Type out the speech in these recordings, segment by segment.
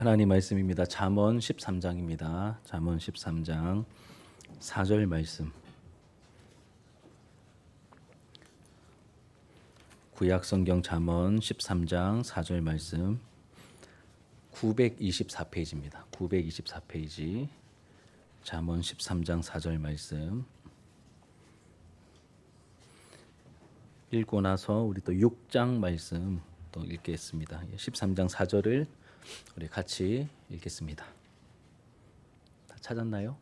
하나님 말씀입니다. 잠언 13장입니다. 잠언 13장 4절 말씀. 구약 성경 잠언 13장 4절 말씀. 924페이지입니다. 924페이지. 잠언 13장 4절 말씀. 읽고 나서 우리 또 6장 말씀 또 읽겠습니다. 13장 4절을 우리 같이 읽겠습니다. 다 찾았나요?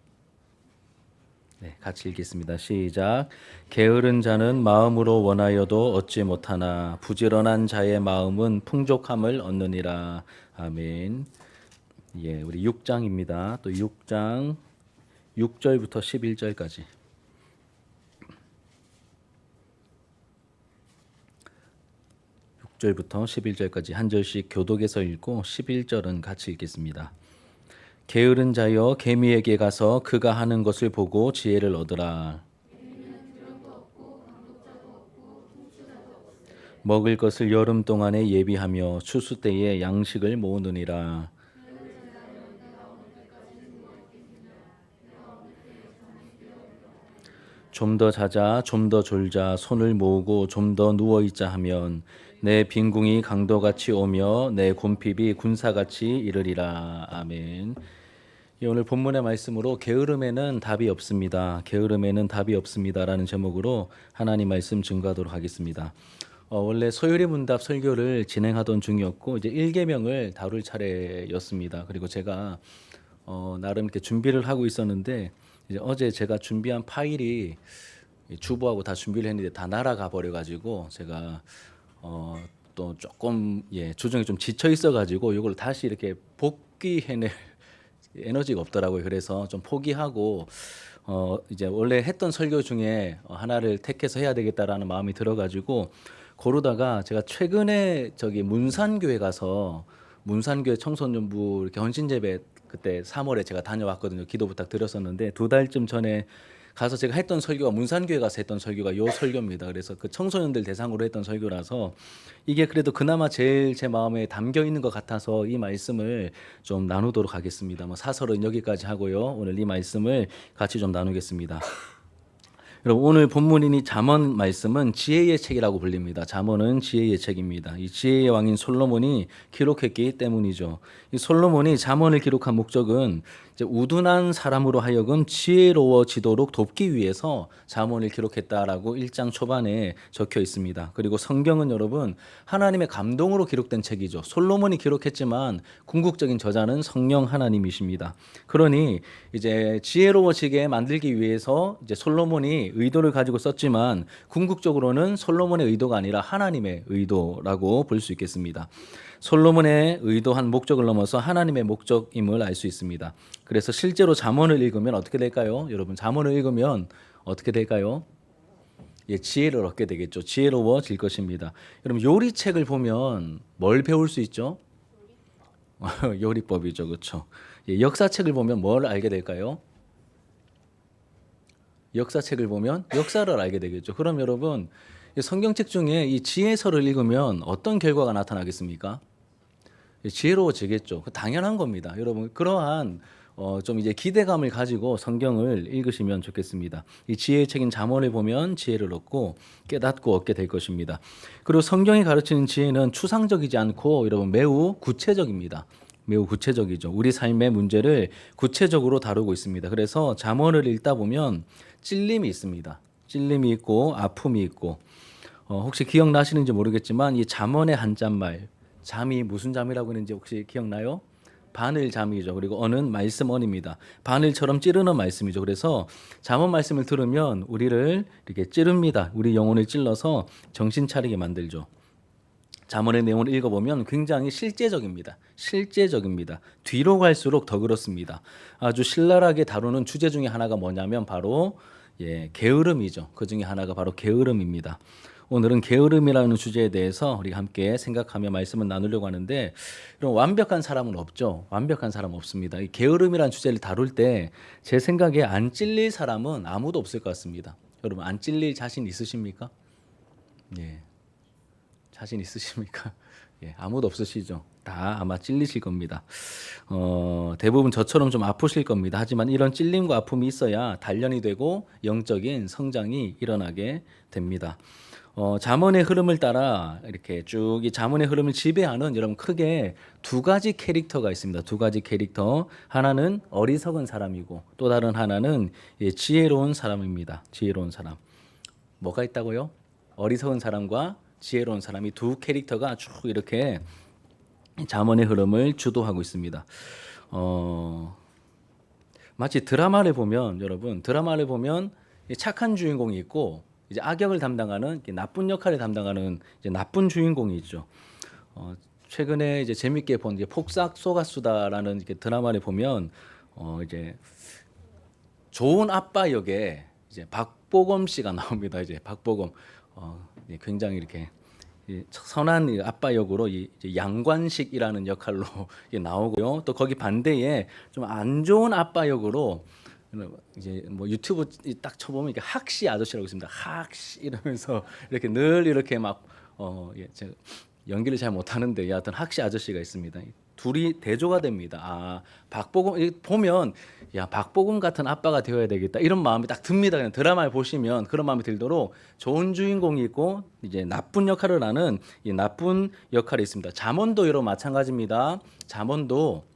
네, 같이 읽겠습니다. 시작. 게으른 자는 마음으로 원하여도 얻지 못하나 부지런한 자의 마음은 풍족함을 얻느니라. 아멘. 예, 우리 6장입니다. 또 6장 6절부터 11절까지. 6절부터 11절까지 한 절씩 교독해서 읽고 11절은 같이 읽겠습니다. 게으른 자여 개미에게 가서 그가 하는 것을 보고 지혜를 얻으라. 먹을 것을 여름 동안에 예비하며 추수 때에 양식을 모으느니라. 좀 더 자자, 좀 더 졸자, 손을 모으고 좀 더 누워있자 하면 내 빈궁이 강도같이 오며 내 곰핍이 군사같이 이르리라. 아멘. 오늘 본문의 말씀으로 게으름에는 답이 없습니다. 게으름에는 답이 없습니다라는 제목으로 하나님 말씀 증거하도록 하겠습니다. 원래 소요리 문답 설교를 진행하던 중이었고 이제 1계명을 다룰 차례였습니다. 그리고 제가 나름 이렇게 준비를 하고 있었는데 이제 어제 제가 준비한 파일이 주부하고 다 준비를 했는데 다 날아가 버려 가지고 제가 또 조금 조정이 좀 지쳐 있어 가지고 이걸 다시 이렇게 복귀해낼 에너지가 없더라고요. 그래서 좀 포기하고 이제 원래 했던 설교 중에 하나를 택해서 해야 되겠다라는 마음이 들어 가지고 고르다가 제가 최근에 저기 문산교회 가서 문산교회 청소년부 이렇게 헌신제배 그때 3월에 제가 다녀왔거든요. 기도 부탁드렸었는데 2달쯤 전에 가서 제가 했던 설교가 문산교회 가서 했던 설교가 요 설교입니다. 그래서 그 청소년들 대상으로 했던 설교라서 이게 그래도 그나마 제일 제 마음에 담겨 있는 것 같아서 이 말씀을 좀 나누도록 하겠습니다. 사설은 여기까지 하고요. 오늘 이 말씀을 같이 좀 나누겠습니다. 여러분 오늘 본문인 이 잠언 말씀은 지혜의 책이라고 불립니다. 잠언은 지혜의 책입니다. 이 지혜의 왕인 솔로몬이 기록했기 때문이죠. 이 솔로몬이 잠언을 기록한 목적은 이제 우둔한 사람으로 하여금 지혜로워지도록 돕기 위해서 잠언을 기록했다라고 1장 초반에 적혀 있습니다. 그리고 성경은 여러분 하나님의 감동으로 기록된 책이죠. 솔로몬이 기록했지만 궁극적인 저자는 성령 하나님이십니다. 그러니 이제 지혜로워지게 만들기 위해서 이제 솔로몬이 의도를 가지고 썼지만 궁극적으로는 솔로몬의 의도가 아니라 하나님의 의도라고 볼 수 있겠습니다. 솔로몬의 의도한 목적을 넘어서 하나님의 목적임을 알 수 있습니다. 그래서 실제로 잠언을 읽으면 어떻게 될까요? 여러분 잠언을 읽으면 어떻게 될까요? 지혜를 얻게 되겠죠. 지혜로워질 것입니다. 여러분 요리책을 보면 뭘 배울 수 있죠? 요리법이죠. 그렇죠? 역사책을 보면 뭘 알게 될까요? 역사책을 보면 역사를 알게 되겠죠. 그럼 여러분 성경책 중에 이 지혜서를 읽으면 어떤 결과가 나타나겠습니까? 지혜로워지겠죠. 당연한 겁니다. 여러분 그러한 좀 이제 기대감을 가지고 성경을 읽으시면 좋겠습니다. 이 지혜의 책인 잠언을 보면 지혜를 얻고 깨닫고 얻게 될 것입니다. 그리고 성경이 가르치는 지혜는 추상적이지 않고 여러분 매우 구체적입니다. 매우 구체적이죠. 우리 삶의 문제를 구체적으로 다루고 있습니다. 그래서 잠언을 읽다 보면 찔림이 있습니다. 찔림이 있고 아픔이 있고 혹시 기억나시는지 모르겠지만 이 잠언의 한자말 잠이 무슨 잠이라고 했는지 혹시 기억나요? 바늘잠이죠. 그리고 언은 말씀 언입니다. 바늘처럼 찌르는 말씀이죠. 그래서 잠언 말씀을 들으면 우리를 이렇게 찌릅니다. 우리 영혼을 찔러서 정신 차리게 만들죠. 잠언의 내용을 읽어보면 굉장히 실제적입니다. 실제적입니다. 뒤로 갈수록 더 그렇습니다. 아주 신랄하게 다루는 주제 중에 하나가 뭐냐면 바로 게으름이죠. 그 중에 하나가 바로 게으름입니다. 오늘은 게으름이라는 주제에 대해서 우리가 함께 생각하며 말씀을 나누려고 하는데 이런 완벽한 사람은 없죠. 완벽한 사람 없습니다. 이 게으름이라는 주제를 다룰 때 제 생각에 안 찔릴 사람은 아무도 없을 것 같습니다. 여러분 안 찔릴 자신 있으십니까? 자신 있으십니까? 예, 아무도 없으시죠? 다 아마 찔리실 겁니다. 대부분 저처럼 좀 아프실 겁니다. 하지만 이런 찔림과 아픔이 있어야 단련이 되고 영적인 성장이 일어나게 됩니다. 잠언의 흐름을 따라 이렇게 쭉 이 잠언의 흐름을 지배하는 여러분 크게 두 가지 캐릭터가 있습니다. 두 가지 캐릭터. 하나는 어리석은 사람이고 또 다른 하나는 지혜로운 사람입니다. 지혜로운 사람. 뭐가 있다고요? 어리석은 사람과 지혜로운 사람이 두 캐릭터가 쭉 이렇게 잠언의 흐름을 주도하고 있습니다. 마치 드라마를 보면 여러분 드라마를 보면 착한 주인공이 있고 이제 악역을 담당하는 나쁜 역할을 담당하는 이제 나쁜 주인공이 있죠. 최근에 이제 재밌게 본 이제 폭삭 소가수다라는 이렇게 드라마를 보면 이제 좋은 아빠 역에 이제 박보검 씨가 나옵니다. 이제 박보검 굉장히 이렇게 선한 아빠 역으로 이제 양관식이라는 역할로 나오고요. 또 거기 반대에 좀 안 좋은 아빠 역으로 이제 뭐 유튜브 딱 쳐보면 이게 학시 아저씨라고 있습니다. 학시 이러면서 이렇게 늘 이렇게 막 제가 연기를 잘 못하는데 여하튼 학시 아저씨가 있습니다. 둘이 대조가 됩니다. 아 박보검 보면 야 박보검 같은 아빠가 되어야 되겠다 이런 마음이 딱 듭니다. 그냥 드라마를 보시면 그런 마음이 들도록 좋은 주인공이 있고 이제 나쁜 역할을 하는 이 나쁜 역할이 있습니다. 잠언도 여러분 마찬가지입니다. 잠언도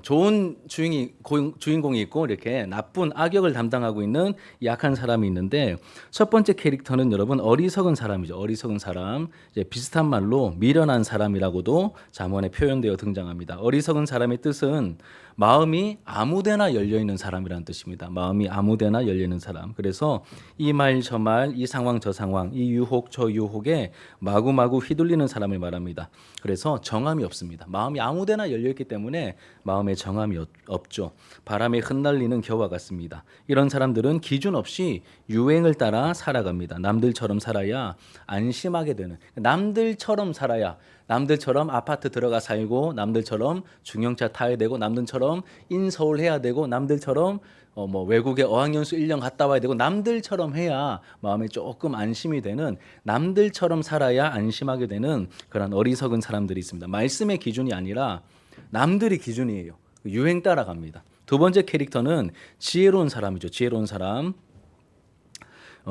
좋은 주인공이 있고 이렇게 나쁜 악역을 담당하고 있는 약한 사람이 있는데 첫 번째 캐릭터는 여러분 어리석은 사람이죠. 어리석은 사람. 이제 비슷한 말로 미련한 사람이라고도 잠언에 표현되어 등장합니다. 어리석은 사람의 뜻은 마음이 아무데나 열려 있는 사람이라는 뜻입니다. 마음이 아무데나 열려 있는 사람. 그래서 이 말 저 말, 이 상황 저 상황, 이 유혹 저 유혹에 마구마구 휘둘리는 사람을 말합니다. 그래서 정함이 없습니다. 마음이 아무데나 열려 있기 때문에 마음에 정함이 없죠. 바람에 흩날리는 겨와 같습니다. 이런 사람들은 기준 없이 유행을 따라 살아갑니다. 남들처럼 살아야 안심하게 되는. 남들처럼 살아야 남들처럼 아파트 들어가 살고 남들처럼 중형차 타야 되고 남들처럼 인서울 해야 되고 남들처럼 뭐 외국에 어학연수 1년 갔다 와야 되고 남들처럼 해야 마음에 조금 안심이 되는 남들처럼 살아야 안심하게 되는 그런 어리석은 사람들이 있습니다. 말씀의 기준이 아니라 남들이 기준이에요. 유행 따라갑니다. 두 번째 캐릭터는 지혜로운 사람이죠. 지혜로운 사람.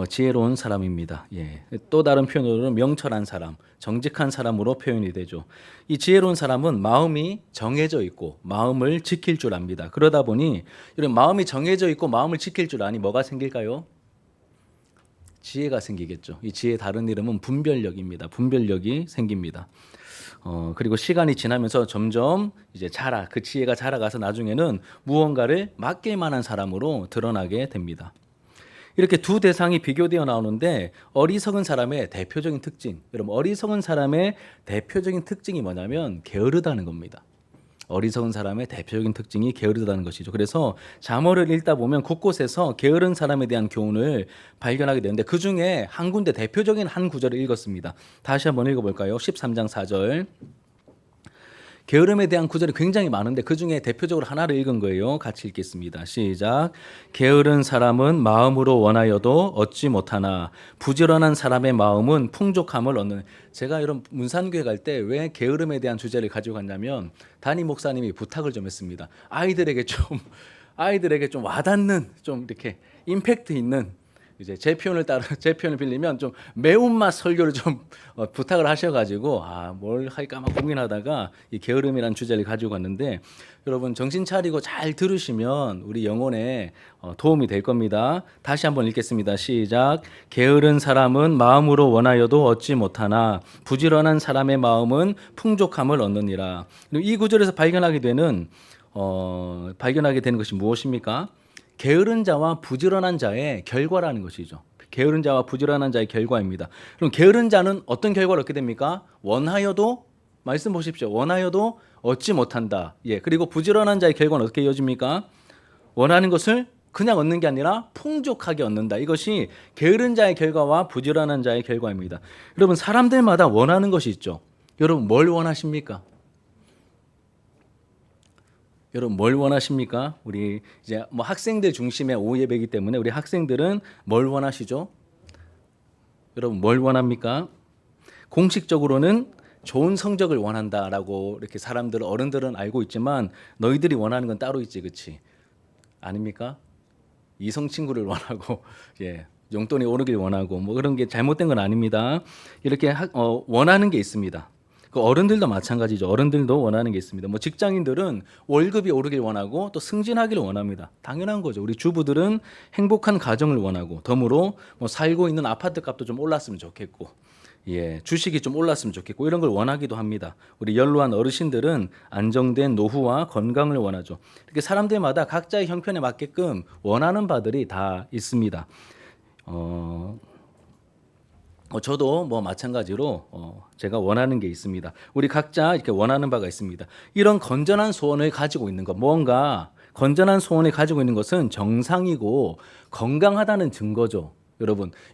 지혜로운 사람입니다. 예. 또 다른 표현으로는 명철한 사람, 정직한 사람으로 표현이 되죠. 이 지혜로운 사람은 마음이 정해져 있고 마음을 지킬 줄 압니다. 그러다 보니 이런 마음이 정해져 있고 마음을 지킬 줄 아니 뭐가 생길까요? 지혜가 생기겠죠. 이 지혜의 다른 이름은 분별력입니다. 분별력이 생깁니다. 그리고 시간이 지나면서 점점 이제 그 지혜가 자라가서 나중에는 무언가를 맡길 만한 사람으로 드러나게 됩니다. 이렇게 두 대상이 비교되어 나오는데 어리석은 사람의 대표적인 특징, 여러분 어리석은 사람의 대표적인 특징이 뭐냐면 게으르다는 겁니다. 어리석은 사람의 대표적인 특징이 게으르다는 것이죠. 그래서 잠언을 읽다 보면 곳곳에서 게으른 사람에 대한 교훈을 발견하게 되는데 그중에 한 군데 대표적인 한 구절을 읽었습니다. 다시 한번 읽어볼까요? 13장 4절. 게으름에 대한 구절이 굉장히 많은데 그중에 대표적으로 하나를 읽은 거예요. 같이 읽겠습니다. 시작. 게으른 사람은 마음으로 원하여도 얻지 못하나 부지런한 사람의 마음은 풍족함을 얻는. 제가 이런 문산교회 갈 때 왜 게으름에 대한 주제를 가지고 갔냐면 담임 목사님이 부탁을 좀 했습니다. 아이들에게 좀 와닿는 좀 이렇게 임팩트 있는 이제 제 표현을 빌리면 좀 매운맛 설교를 좀 부탁을 하셔가지고 뭘 할까 막 고민하다가 이 게으름이라는 주제를 가지고 갔는데 여러분 정신 차리고 잘 들으시면 우리 영혼에 도움이 될 겁니다. 다시 한번 읽겠습니다. 시작. 게으른 사람은 마음으로 원하여도 얻지 못하나 부지런한 사람의 마음은 풍족함을 얻느니라. 이 구절에서 발견하게 되는 것이 무엇입니까? 게으른 자와 부지런한 자의 결과라는 것이죠. 게으른 자와 부지런한 자의 결과입니다. 그럼 게으른 자는 어떤 결과를 얻게 됩니까? 원하여도 말씀 보십시오. 원하여도 얻지 못한다. 예. 그리고 부지런한 자의 결과는 어떻게 이어집니까? 원하는 것을 그냥 얻는 게 아니라 풍족하게 얻는다. 이것이 게으른 자의 결과와 부지런한 자의 결과입니다. 여러분 사람들마다 원하는 것이 있죠. 여러분 뭘 원하십니까? 여러분 뭘 원하십니까? 우리 이제 뭐 학생들 중심의 오후 예배이기 때문에 우리 학생들은 뭘 원하시죠? 여러분 뭘 원합니까? 공식적으로는 좋은 성적을 원한다라고 이렇게 사람들 어른들은 알고 있지만 너희들이 원하는 건 따로 있지, 그렇지? 아닙니까? 이성 친구를 원하고 예. 용돈이 오르길 원하고 뭐 그런 게 잘못된 건 아닙니다. 이렇게 원하는 게 있습니다. 그 어른들도 마찬가지죠. 어른들도 원하는 게 있습니다. 뭐 직장인들은 월급이 오르길 원하고 또 승진하기를 원합니다. 당연한 거죠. 우리 주부들은 행복한 가정을 원하고 덤으로 뭐 살고 있는 아파트 값도 좀 올랐으면 좋겠고 예, 주식이 좀 올랐으면 좋겠고 이런 걸 원하기도 합니다. 우리 연로한 어르신들은 안정된 노후와 건강을 원하죠. 이렇게 사람들마다 각자의 형편에 맞게끔 원하는 바들이 다 있습니다. 저도 뭐 마찬가지로 제가 원하는 게 있습니다. 우리 각자 이렇게 원하는 바가 있습니다. 이런 건전한 소원을 가지고 있는 것, 뭔가 건전한 소원을 가지고 있는 것은 정상이고 건강하다는 증거죠.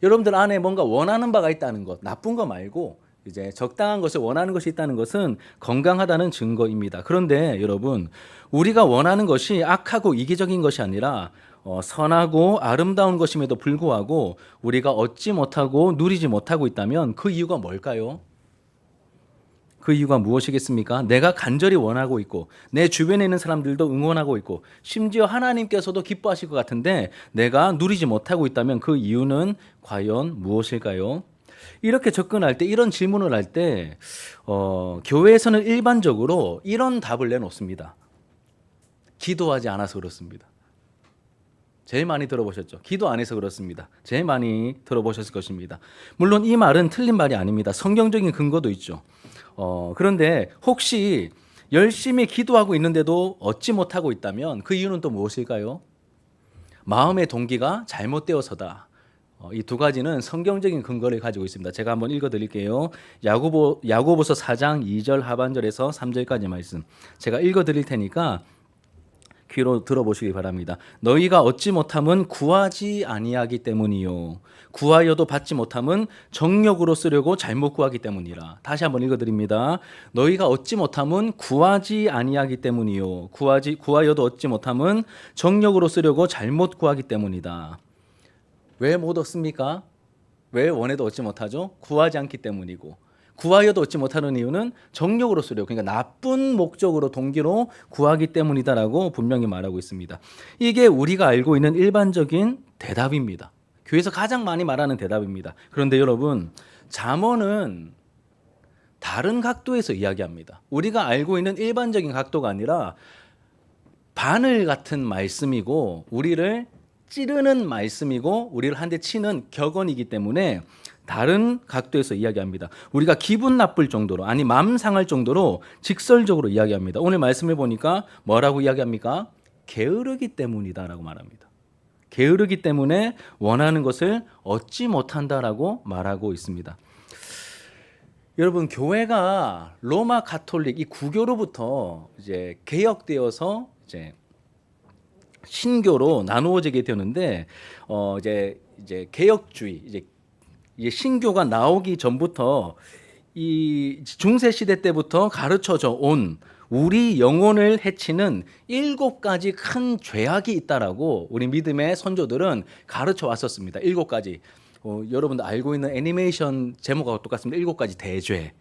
여러분들 안에 뭔가 원하는 바가 있다는 것, 나쁜 거 말고 이제 적당한 것을 원하는 것이 있다는 것은 건강하다는 증거입니다. 그런데 여러분, 우리가 원하는 것이 악하고 이기적인 것이 아니라 선하고 아름다운 것임에도 불구하고 우리가 얻지 못하고 누리지 못하고 있다면 그 이유가 뭘까요? 그 이유가 무엇이겠습니까? 내가 간절히 원하고 있고 내 주변에 있는 사람들도 응원하고 있고 심지어 하나님께서도 기뻐하실 것 같은데 내가 누리지 못하고 있다면 그 이유는 과연 무엇일까요? 이렇게 접근할 때 이런 질문을 할 때 교회에서는 일반적으로 이런 답을 내놓습니다. 기도하지 않아서 그렇습니다. 제일 많이 들어보셨죠? 기도 안 해서 그렇습니다. 제일 많이 들어보셨을 것입니다. 물론 이 말은 틀린 말이 아닙니다. 성경적인 근거도 있죠. 그런데 혹시 열심히 기도하고 있는데도 얻지 못하고 있다면 그 이유는 또 무엇일까요? 마음의 동기가 잘못되어서다. 이 두 가지는 성경적인 근거를 가지고 있습니다. 제가 한번 읽어드릴게요. 야고보서 4장 2절 하반절에서 3절까지 말씀. 제가 읽어드릴 테니까 귀로 들어보시기 바랍니다. 너희가 얻지 못함은 구하지 아니하기 때문이요. 구하여도 받지 못함은 정욕으로 쓰려고 잘못 구하기 때문이라. 다시 한번 읽어드립니다. 너희가 얻지 못함은 구하지 아니하기 때문이요. 구하여도 얻지 못함은 정욕으로 쓰려고 잘못 구하기 때문이다. 왜 못 얻습니까? 왜 원해도 얻지 못하죠? 구하지 않기 때문이고. 구하여도 얻지 못하는 이유는 정욕으로 쓰려고, 그러니까 나쁜 목적으로 동기로 구하기 때문이다라고 분명히 말하고 있습니다. 이게 우리가 알고 있는 일반적인 대답입니다. 교회에서 가장 많이 말하는 대답입니다. 그런데 여러분, 잠언은 다른 각도에서 이야기합니다. 우리가 알고 있는 일반적인 각도가 아니라 바늘 같은 말씀이고 우리를 찌르는 말씀이고 우리를 한 대 치는 격언이기 때문에 다른 각도에서 이야기합니다. 우리가 기분 나쁠 정도로, 아니 마음 상할 정도로 직설적으로 이야기합니다. 오늘 말씀을 보니까 뭐라고 이야기합니까? 게으르기 때문이다라고 말합니다. 게으르기 때문에 원하는 것을 얻지 못한다라고 말하고 있습니다. 여러분, 교회가 로마 가톨릭 이 구교로부터 이제 개혁되어서 이제 신교로 나누어지게 되는데 이제 개혁주의, 이제 신교가 나오기 전부터 이 중세 시대 때부터 가르쳐져 온 우리 영혼을 해치는 7가지 큰 죄악이 있다라고 우리 믿음의 선조들은 가르쳐 왔었습니다. 7가지. 여러분들 알고 있는 애니메이션 제목하고 똑같습니다. 7가지 대죄.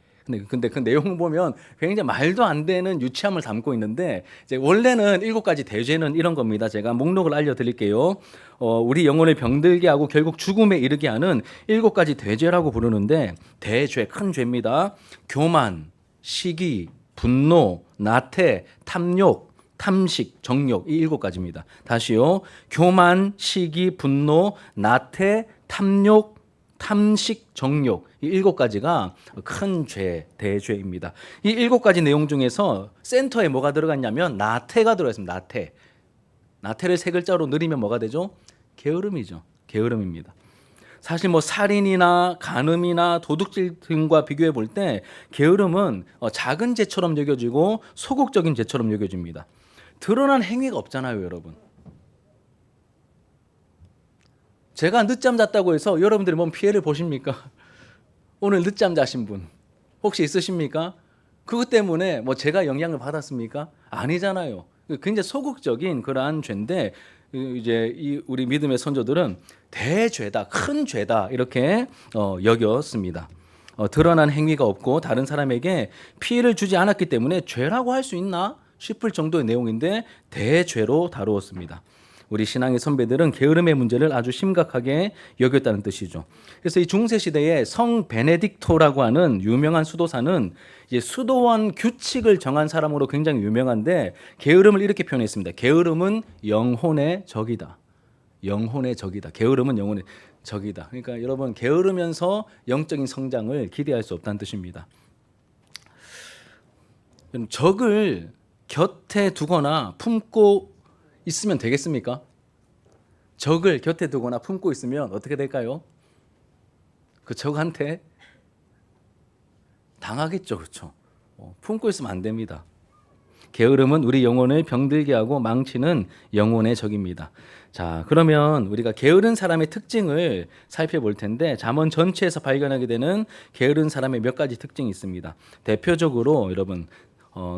근데 그 내용을 보면 굉장히 말도 안 되는 유치함을 담고 있는데 이제 원래는 7가지 대죄는 이런 겁니다. 제가 목록을 알려드릴게요. 우리 영혼을 병들게 하고 결국 죽음에 이르게 하는 7가지 대죄라고 부르는데 대죄, 큰 죄입니다. 교만, 시기, 분노, 나태, 탐욕, 탐식, 정욕, 이 7가지입니다. 다시요. 교만, 시기, 분노, 나태, 탐욕, 탐식, 정욕, 이 7가지가 큰 죄, 대죄입니다. 이 7가지 내용 중에서 센터에 뭐가 들어갔냐면 나태가 들어있습니다. 나태. 나태를 3글자로 늘리면 뭐가 되죠? 게으름이죠. 게으름입니다. 사실 뭐 살인이나 간음이나 도둑질 등과 비교해 볼 때 게으름은 작은 죄처럼 여겨지고 소극적인 죄처럼 여겨집니다. 드러난 행위가 없잖아요, 여러분. 제가 늦잠 잤다고 해서 여러분들이 뭔 피해를 보십니까? 오늘 늦잠 자신 분 혹시 있으십니까? 그것 때문에 뭐 제가 영향을 받았습니까? 아니잖아요. 굉장히 소극적인 그러한 죄인데 이제 우리 믿음의 선조들은 대죄다, 큰 죄다 이렇게 여겼습니다. 드러난 행위가 없고 다른 사람에게 피해를 주지 않았기 때문에 죄라고 할 수 있나 싶을 정도의 내용인데 대죄로 다루었습니다. 우리 신앙의 선배들은 게으름의 문제를 아주 심각하게 여겼다는 뜻이죠. 그래서 이 중세 시대에 성 베네딕토라고 하는 유명한 수도사는 이제 수도원 규칙을 정한 사람으로 굉장히 유명한데 게으름을 이렇게 표현했습니다. 게으름은 영혼의 적이다. 영혼의 적이다. 게으름은 영혼의 적이다. 그러니까 여러분 게으르면서 영적인 성장을 기대할 수 없다는 뜻입니다. 적을 곁에 두거나 품고 있으면 되겠습니까? 적을 곁에 두거나 품고 있으면 어떻게 될까요? 그 적한테 당하겠죠, 그렇죠? 품고 있으면 안 됩니다. 게으름은 우리 영혼을 병들게 하고 망치는 영혼의 적입니다. 자, 그러면 우리가 게으른 사람의 특징을 살펴볼 텐데 잠언 전체에서 발견하게 되는 게으른 사람의 몇 가지 특징이 있습니다. 대표적으로 여러분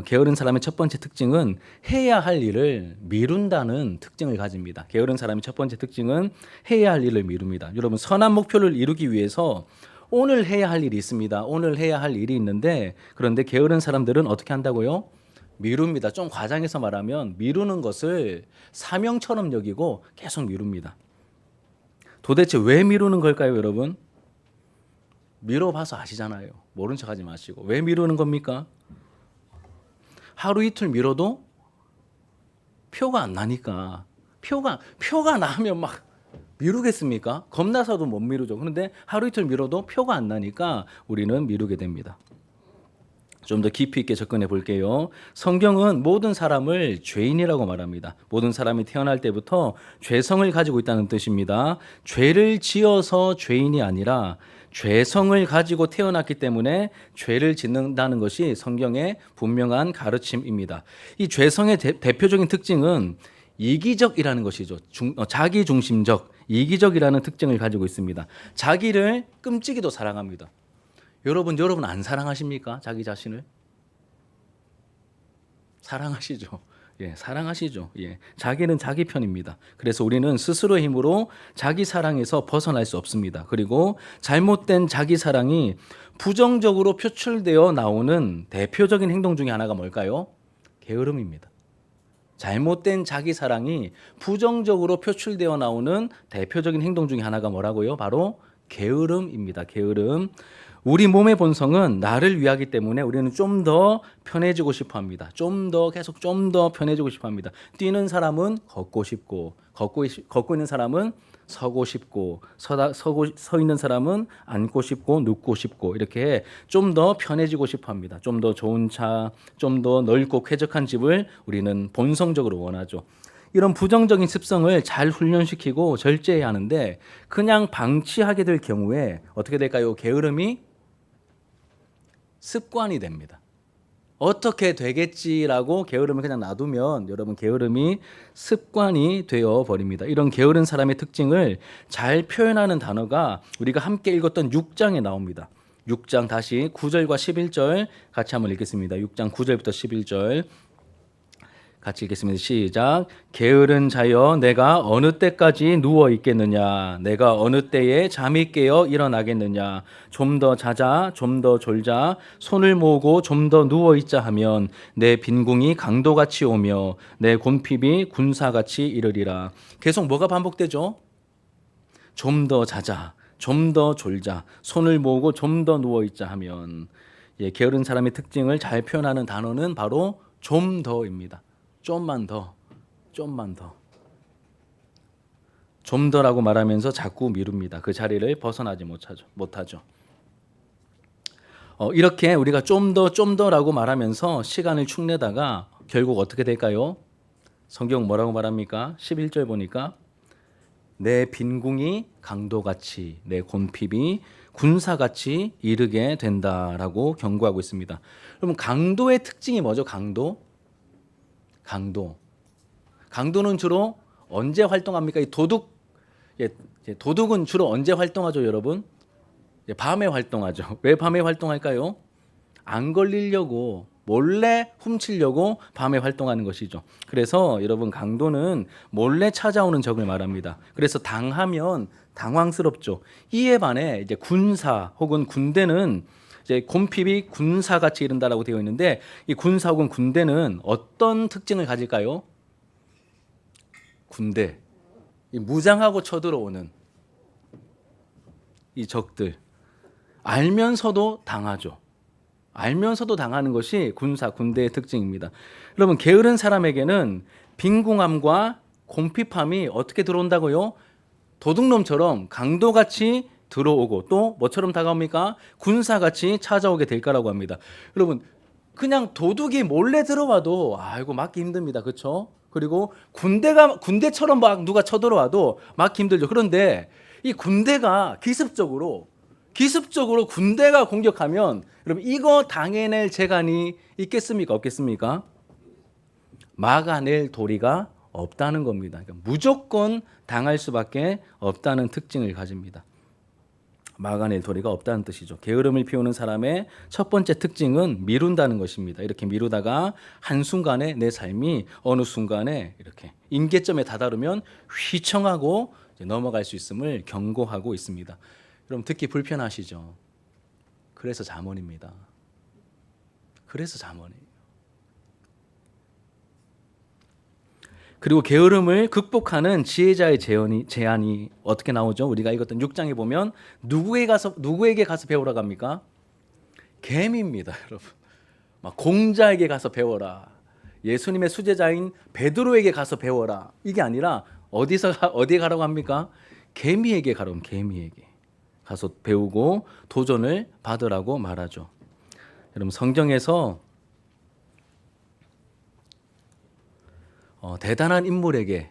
게으른 사람의 첫 번째 특징은 해야 할 일을 미룬다는 특징을 가집니다. 게으른 사람의 첫 번째 특징은 해야 할 일을 미룹니다. 여러분 선한 목표를 이루기 위해서 오늘 해야 할 일이 있습니다. 오늘 해야 할 일이 있는데 그런데 게으른 사람들은 어떻게 한다고요? 미룹니다. 좀 과장해서 말하면 미루는 것을 사명처럼 여기고 계속 미룹니다. 도대체 왜 미루는 걸까요, 여러분? 미뤄봐서 아시잖아요. 모른 척하지 마시고. 왜 미루는 겁니까? 하루 이틀 미뤄도 표가 안 나니까. 표가 나면 막 미루겠습니까? 겁나서도 못 미루죠. 그런데 하루 이틀 미뤄도 표가 안 나니까 우리는 미루게 됩니다. 좀 더 깊이 있게 접근해 볼게요. 성경은 모든 사람을 죄인이라고 말합니다. 모든 사람이 태어날 때부터 죄성을 가지고 있다는 뜻입니다. 죄를 지어서 죄인이 아니라 죄성을 가지고 태어났기 때문에 죄를 짓는다는 것이 성경의 분명한 가르침입니다. 이 죄성의 대표적인 특징은 이기적이라는 것이죠. 자기중심적, 이기적이라는 특징을 가지고 있습니다. 자기를 끔찍이도 사랑합니다. 여러분 안 사랑하십니까? 자기 자신을? 사랑하시죠. 예, 사랑하시죠. 예, 자기는 자기 편입니다. 그래서 우리는 스스로의 힘으로 자기 사랑에서 벗어날 수 없습니다. 그리고 잘못된 자기 사랑이 부정적으로 표출되어 나오는 대표적인 행동 중에 하나가 뭘까요? 게으름입니다. 잘못된 자기 사랑이 부정적으로 표출되어 나오는 대표적인 행동 중에 하나가 뭐라고요? 바로 게으름입니다. 게으름. 우리 몸의 본성은 나를 위하기 때문에 우리는 좀 더 편해지고 싶어 합니다. 좀 더 편해지고 싶어 합니다. 뛰는 사람은 걷고 싶고, 걷고 있는 사람은 서고 싶고, 서 있는 사람은 앉고 싶고, 눕고 싶고, 이렇게 좀 더 편해지고 싶어 합니다. 좀 더 좋은 차, 좀 더 넓고 쾌적한 집을 우리는 본성적으로 원하죠. 이런 부정적인 습성을 잘 훈련시키고 절제해야 하는데 그냥 방치하게 될 경우에 어떻게 될까요? 게으름이 습관이 됩니다. 어떻게 되겠지라고 게으름을 그냥 놔두면 여러분 게으름이 습관이 되어 버립니다. 이런 게으른 사람의 특징을 잘 표현하는 단어가 우리가 함께 읽었던 6장에 나옵니다. 6장 다시 9절과 11절 같이 한번 읽겠습니다. 6장 9절부터 11절 같이 읽겠습니다. 시작. 게으른 자여 내가 어느 때까지 누워 있겠느냐? 내가 어느 때에 잠이 깨어 일어나겠느냐? 좀 더 자자, 좀 더 졸자, 손을 모으고 좀 더 누워 있자 하면 내 빈궁이 강도같이 오며 내 곤핍이 군사같이 이르리라. 계속 뭐가 반복되죠? 좀 더 자자, 좀 더 졸자, 손을 모으고 좀 더 누워 있자 하면 게으른 사람의 특징을 잘 표현하는 단어는 바로 좀 더입니다. 좀만 더. 좀 더라고 말하면서 자꾸 미룹니다. 그 자리를 벗어나지 못하죠. 이렇게 우리가 좀 더라고 말하면서 시간을 축내다가 결국 어떻게 될까요? 성경 뭐라고 말합니까? 11절 보니까 내 빈궁이 강도같이 내 곤핍이 군사같이 이르게 된다라고 경고하고 있습니다. 그럼 강도의 특징이 뭐죠? 강도는 주로 언제 활동합니까? 이 도둑은 주로 언제 활동하죠, 여러분? 밤에 활동하죠. 왜 밤에 활동할까요? 안 걸리려고 몰래 훔치려고 밤에 활동하는 것이죠. 그래서 여러분 강도는 몰래 찾아오는 적을 말합니다. 그래서 당하면 당황스럽죠. 이에 반해 이제 군사 혹은 군대는 이제 곰핍이 군사같이 이른다라고 되어 있는데 이 군사 혹은 군대는 어떤 특징을 가질까요? 군대, 이 무장하고 쳐들어오는 이 적들 알면서도 당하죠. 알면서도 당하는 것이 군사, 군대의 특징입니다. 여러분 게으른 사람에게는 빈궁함과 곰핍함이 어떻게 들어온다고요? 도둑놈처럼 강도같이 들어오고 또 뭐처럼 다가옵니까? 군사같이 찾아오게 될 거라고 합니다. 여러분 그냥 도둑이 몰래 들어와도 아이고 막기 힘듭니다. 그렇죠? 그리고 군대처럼 막 누가 쳐들어와도 막기 힘들죠. 그런데 이 군대가 기습적으로 군대가 공격하면 여러분 이거 당해낼 재간이 있겠습니까? 없겠습니까? 막아낼 도리가 없다는 겁니다. 그러니까 무조건 당할 수밖에 없다는 특징을 가집니다. 막아낼 도리가 없다는 뜻이죠. 게으름을 피우는 사람의 첫 번째 특징은 미룬다는 것입니다. 이렇게 미루다가 한순간에 내 삶이 어느 순간에 이렇게 임계점에 다다르면 휘청하고 넘어갈 수 있음을 경고하고 있습니다. 여러분 듣기 불편하시죠? 그래서 잠언입니다. 그래서 잠언이에요. 그리고 게으름을 극복하는 지혜자의 제안이 어떻게 나오죠? 우리가 읽었던 6장에 보면 누구에게 가서 배우라고 합니까? 개미입니다, 여러분. 막 공자에게 가서 배워라. 예수님의 수제자인 베드로에게 가서 배워라. 이게 아니라 어디에 가라고 합니까? 개미에게 가라고 개미에게 가서 배우고 도전을 받으라고 말하죠. 여러분 성경에서 대단한 인물에게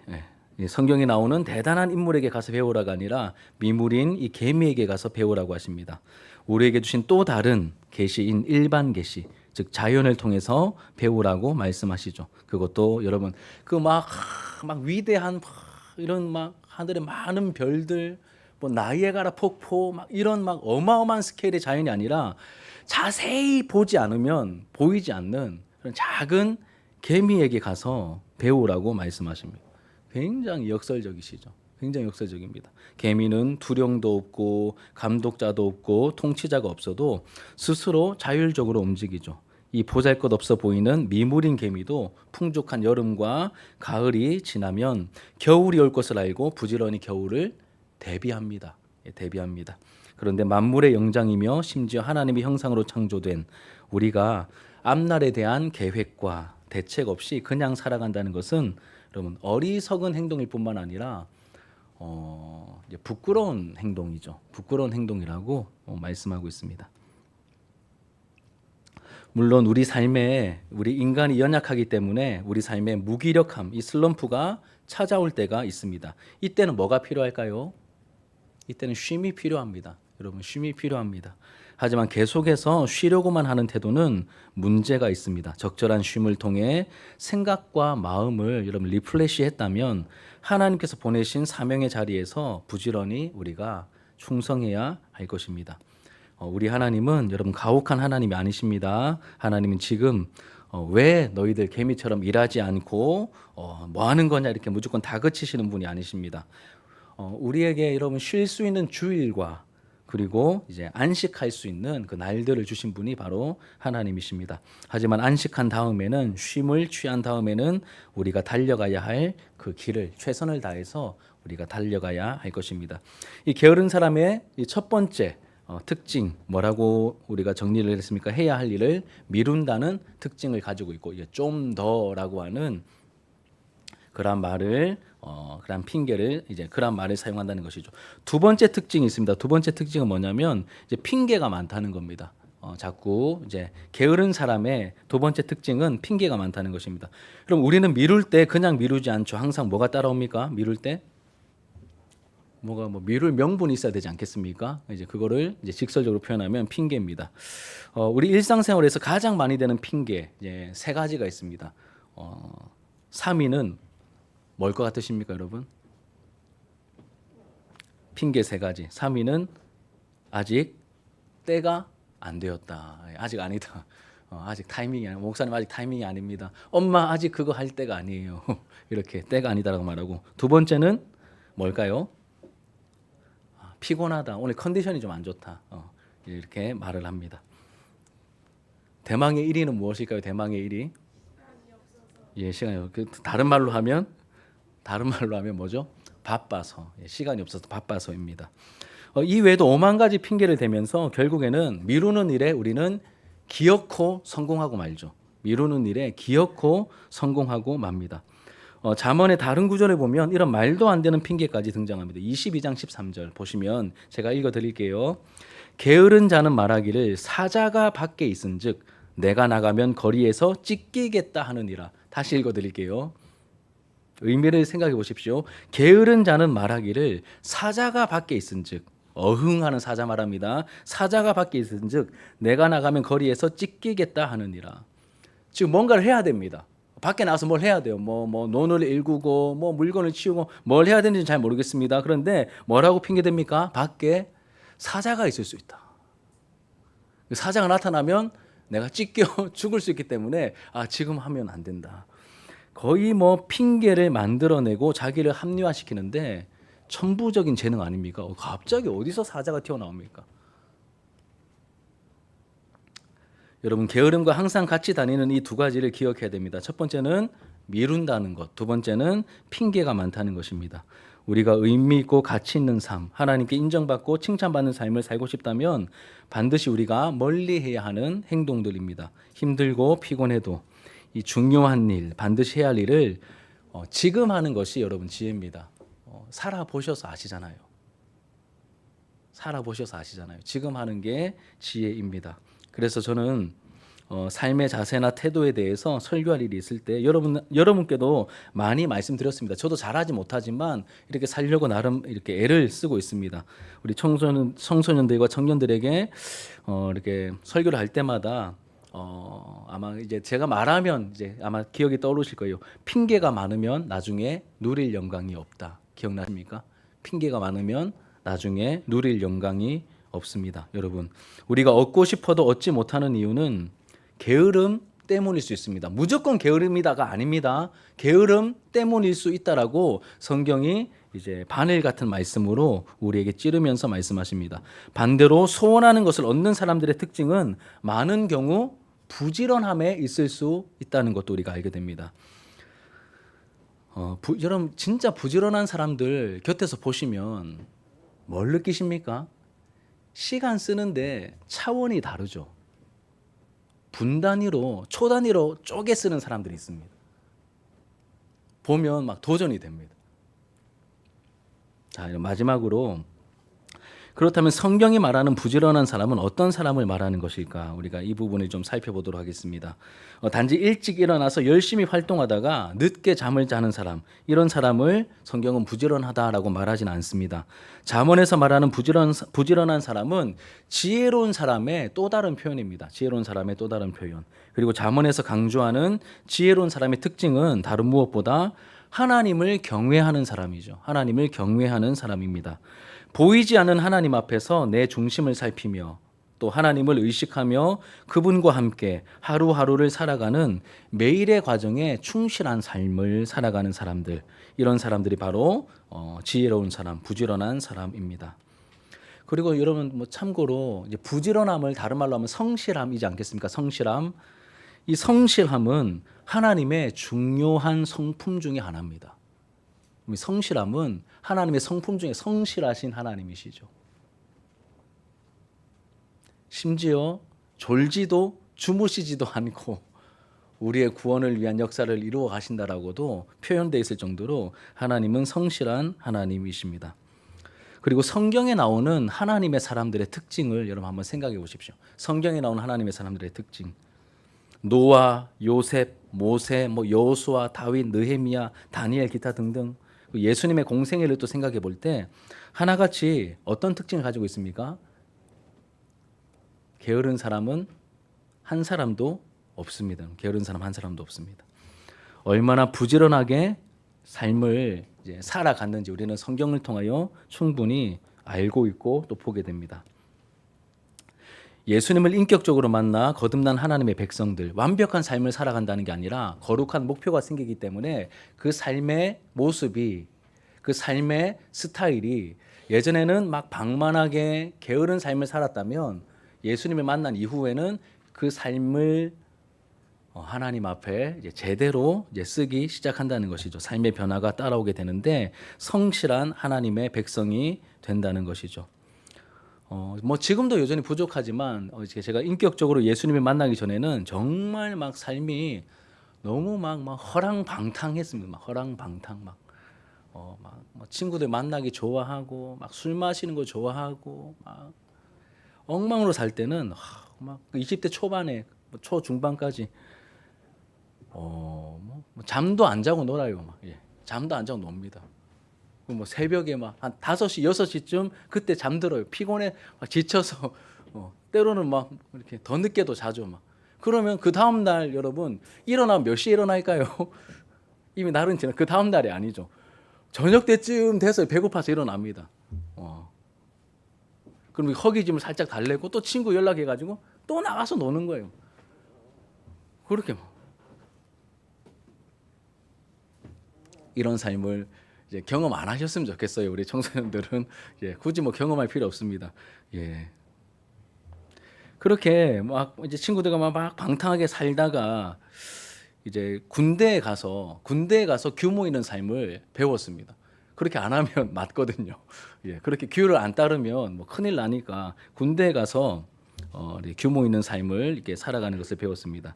성경에 나오는 대단한 인물에게 가서 배우라가 아니라 미물인 이 개미에게 가서 배우라고 하십니다. 우리에게 주신 또 다른 계시인 일반 계시, 즉 자연을 통해서 배우라고 말씀하시죠. 그것도 여러분 그 막 위대한 이런 막 하늘의 많은 별들, 뭐 나이아가라 폭포 막 이런 막 어마어마한 스케일의 자연이 아니라 자세히 보지 않으면 보이지 않는 그런 작은 개미에게 가서 배우라고 말씀하십니다. 굉장히 역설적이시죠. 굉장히 역설적입니다. 개미는 두령도 없고 감독자도 없고 통치자가 없어도 스스로 자율적으로 움직이죠. 이 보잘것없어 보이는 미물인 개미도 풍족한 여름과 가을이 지나면 겨울이 올 것을 알고 부지런히 겨울을 대비합니다. 대비합니다. 그런데 만물의 영장이며 심지어 하나님의 형상으로 창조된 우리가 앞날에 대한 계획과 대책 없이 그냥 살아간다는 것은 여러분 어리석은 행동일 뿐만 아니라 이제 부끄러운 행동이죠. 부끄러운 행동이라고 말씀하고 있습니다. 물론 우리 인간이 연약하기 때문에 우리 삶에 무기력함, 이 슬럼프가 찾아올 때가 있습니다. 이때는 뭐가 필요할까요? 이때는 쉼이 필요합니다. 여러분 쉼이 필요합니다. 하지만 계속해서 쉬려고만 하는 태도는 문제가 있습니다. 적절한 쉼을 통해 생각과 마음을 여러분 리플레시했다면 하나님께서 보내신 사명의 자리에서 부지런히 우리가 충성해야 할 것입니다. 우리 하나님은 여러분 가혹한 하나님이 아니십니다. 하나님은 지금 왜 너희들 개미처럼 일하지 않고 뭐 하는 거냐 이렇게 무조건 다그치시는 분이 아니십니다. 우리에게 여러분 쉴 수 있는 주일과 그리고 이제 안식할 수 있는 그 날들을 주신 분이 바로 하나님이십니다. 하지만 안식한 다음에는 쉼을 취한 다음에는 우리가 달려가야 할 그 길을 최선을 다해서 우리가 달려가야 할 것입니다. 이 게으른 사람의 이 첫 번째 특징 뭐라고 우리가 정리를 했습니까? 해야 할 일을 미룬다는 특징을 가지고 있고 이게 좀 더라고 하는 그런 말을 그런 핑계를 이제 그런 말을 사용한다는 것이죠. 두 번째 특징이 있습니다. 두 번째 특징은 뭐냐면 이제 핑계가 많다는 겁니다. 자꾸 이제 게으른 사람의 두 번째 특징은 핑계가 많다는 것입니다. 그럼 우리는 미룰 때 그냥 미루지 않죠. 항상 뭐가 따라옵니까? 미룰 때 뭐가 미룰 명분이 있어야 되지 않겠습니까? 이제 그거를 이제 직설적으로 표현하면 핑계입니다. 우리 일상생활에서 가장 많이 되는 핑계 이제 세 가지가 있습니다. 3위는 뭘 것 같으십니까, 여러분? 핑계 세 가지. 3위는 아직 때가 안 되었다. 아직 아니다. 아직 타이밍이 아니 목사님 아직 타이밍이 아닙니다. 엄마 아직 그거 할 때가 아니에요. 이렇게 때가 아니다라고 말하고 두 번째는 뭘까요? 피곤하다. 오늘 컨디션이 좀 안 좋다. 이렇게 말을 합니다. 대망의 1위는 무엇일까요? 대망의 1위? 예, 시간이 다른 말로 하면 뭐죠? 바빠서. 예, 시간이 없어서 바빠서입니다. 이 외에도 5만 가지 핑계를 대면서 결국에는 미루는 일에 우리는 기어코 성공하고 말죠. 미루는 일에 기어코 성공하고 맙니다. 잠언의 다른 구절에 보면 이런 말도 안 되는 핑계까지 등장합니다. 22장 13절 보시면 제가 읽어드릴게요. 게으른 자는 말하기를 사자가 밖에 있은즉 내가 나가면 거리에서 찢기겠다 하느니라. 다시 읽어드릴게요. 의미를 생각해 보십시오. 게으른 자는 말하기를 사자가 밖에 있은즉 어흥하는 사자 말합니다. 사자가 밖에 있은즉 내가 나가면 거리에서 찢기겠다 하느니라. 지금 뭔가를 해야 됩니다. 밖에 나가서 뭘 해야 돼요. 뭐 논을 일구고 뭐 물건을 치우고 뭘 해야 되는지 잘 모르겠습니다. 그런데 뭐라고 핑계댑니까? 밖에 사자가 있을 수 있다. 사자가 나타나면 내가 찢겨 죽을 수 있기 때문에 지금 하면 안 된다. 거의 뭐 핑계를 만들어내고 자기를 합리화시키는데 천부적인 재능 아닙니까? 갑자기 어디서 사자가 튀어나옵니까? 여러분 게으름과 항상 같이 다니는 이 두 가지를 기억해야 됩니다. 첫 번째는 미룬다는 것, 두 번째는 핑계가 많다는 것입니다. 우리가 의미 있고 가치 있는 삶, 하나님께 인정받고 칭찬받는 삶을 살고 싶다면 반드시 우리가 멀리해야 하는 행동들입니다. 힘들고 피곤해도 이 중요한 일, 반드시 해야 할 일을 지금 하는 것이 여러분 지혜입니다. 살아보셔서 아시잖아요. 살아보셔서 아시잖아요. 지금 하는 게 지혜입니다. 그래서 저는 삶의 자세나 태도에 대해서 설교할 일이 있을 때 여러분께도 많이 말씀드렸습니다. 저도 잘하지 못하지만 이렇게 살려고 나름 이렇게 애를 쓰고 있습니다. 우리 청소년들과 청년들에게 이렇게 설교를 할 때마다 아마 이제 제가 말하면 이제 아마 기억이 떠오르실 거예요. 핑계가 많으면 나중에 누릴 영광이 없다. 기억나십니까? 핑계가 많으면 나중에 누릴 영광이 없습니다. 여러분, 우리가 얻고 싶어도 얻지 못하는 이유는 게으름 때문일 수 있습니다. 무조건 게으름이다가 아닙니다. 게으름 때문일 수 있다라고 성경이 이제 바늘 같은 말씀으로 우리에게 찌르면서 말씀하십니다. 반대로 소원하는 것을 얻는 사람들의 특징은 많은 경우 부지런함에 있을 수 있다는 것도 우리가 알게 됩니다. 여러분 진짜 부지런한 사람들 곁에서 보시면 뭘 느끼십니까? 시간 쓰는데 차원이 다르죠. 분 단위로, 초 단위로 쪼개 쓰는 사람들이 있습니다. 보면 막 도전이 됩니다. 자, 마지막으로 그렇다면 성경이 말하는 부지런한 사람은 어떤 사람을 말하는 것일까? 우리가 이 부분을 좀 살펴보도록 하겠습니다. 단지 일찍 일어나서 열심히 활동하다가 늦게 잠을 자는 사람, 이런 사람을 성경은 부지런하다라고 말하진 않습니다. 잠언에서 말하는 부지런한 사람은 지혜로운 사람의 또 다른 표현입니다. 지혜로운 사람의 또 다른 표현. 그리고 잠언에서 강조하는 지혜로운 사람의 특징은 다른 무엇보다 하나님을 경외하는 사람이죠. 하나님을 경외하는 사람입니다. 보이지 않는 하나님 앞에서 내 중심을 살피며 또 하나님을 의식하며 그분과 함께 하루하루를 살아가는 매일의 과정에 충실한 삶을 살아가는 사람들, 이런 사람들이 바로 지혜로운 사람, 부지런한 사람입니다. 그리고 여러분 뭐 참고로 이제 부지런함을 다른 말로 하면 성실함이지 않겠습니까? 성실함. 이 성실함은 하나님의 중요한 성품 중에 하나입니다. 성실함은 하나님의 성품 중에 성실하신 하나님이시죠. 심지어 졸지도 주무시지도 않고 우리의 구원을 위한 역사를 이루어 가신다라고도 표현되어 있을 정도로 하나님은 성실한 하나님이십니다. 그리고 성경에 나오는 하나님의 사람들의 특징을 여러분 한번 생각해 보십시오. 성경에 나오는 하나님의 사람들의 특징. 노아, 요셉, 모세, 여호수아, 다윗, 느헤미야, 다니엘 기타 등등 예수님의 공생애를 또 생각해 볼 때 하나같이 어떤 특징을 가지고 있습니까? 게으른 사람은 한 사람도 없습니다. 게으른 사람 한 사람도 없습니다. 얼마나 부지런하게 삶을 이제 살아갔는지 우리는 성경을 통하여 충분히 알고 있고 또 보게 됩니다. 예수님을 인격적으로 만나 거듭난 하나님의 백성들, 완벽한 삶을 살아간다는 게 아니라 거룩한 목표가 생기기 때문에 그 삶의 모습이, 그 삶의 스타일이 예전에는 막 방만하게 게으른 삶을 살았다면 예수님을 만난 이후에는 그 삶을 하나님 앞에 이제 제대로 이제 쓰기 시작한다는 것이죠. 삶의 변화가 따라오게 되는데 성실한 하나님의 백성이 된다는 것이죠. 뭐 지금도 여전히 부족하지만 제가 인격적으로 예수님을 만나기 전에는 정말 막 삶이 너무 막 허랑방탕했습니다. 막 허랑방탕 막 친구들 만나기 좋아하고 막 술 마시는 거 좋아하고 막 엉망으로 살 때는 막 20대 초반에 초중반까지 뭐 잠도 안 자고 놀아요. 막 잠도 안 자고 놉니다. 뭐 새벽에 막 한 5시, 6시쯤 그때 잠들어요. 피곤해 막 지쳐서 때로는 막 이렇게 더 늦게도 자죠. 막 그러면 그 다음 날 여러분 일어나면 몇 시에 일어날까요? 이미 날은 지나 그 다음 날이 아니죠. 저녁 때쯤 돼서 배고파서 일어납니다. 그럼 허기짐을 살짝 달래고 또 친구 연락해가지고 또 나가서 노는 거예요. 그렇게 뭐 이런 삶을 이제 경험 안 하셨으면 좋겠어요. 우리 청소년들은 굳이 뭐 경험할 필요 없습니다. 그렇게 막 이제 친구들과 막 방탕하게 살다가 이제 군대에 가서 규모 있는 삶을 배웠습니다. 그렇게 안 하면 맞거든요. 그렇게 규율을 안 따르면 뭐 큰일 나니까 군대에 가서 규모 있는 삶을 이렇게 살아가는 것을 배웠습니다.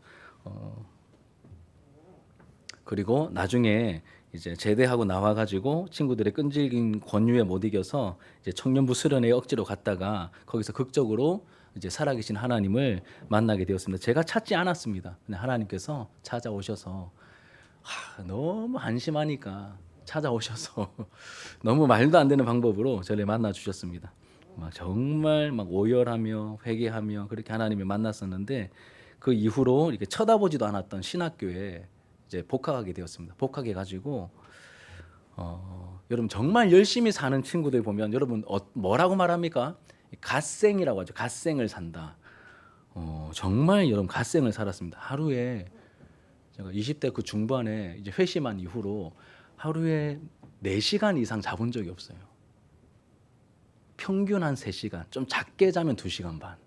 그리고 나중에 이제 제대하고 나와가지고 친구들의 끈질긴 권유에 못 이겨서 이제 청년부 수련회에 억지로 갔다가 거기서 극적으로 이제 살아계신 하나님을 만나게 되었습니다. 제가 찾지 않았습니다. 그냥 하나님께서 찾아오셔서 너무 한심하니까 찾아오셔서 너무 말도 안 되는 방법으로 저를 만나 주셨습니다. 막 정말 막 오열하며 회개하며 그렇게 하나님을 만났었는데 그 이후로 이렇게 쳐다보지도 않았던 신학교에 이제 복학하게 되었습니다. 복학해 가지고 여러분 정말 열심히 사는 친구들 보면 여러분 뭐라고 말합니까? 갓생이라고 하죠. 갓생을 산다. 정말 여러분 갓생을 살았습니다. 하루에 제가 20대 그 중반에 이제 회심한 이후로 하루에 4시간 이상 자본 적이 없어요. 평균 한 3시간, 좀 작게 자면 2시간 반.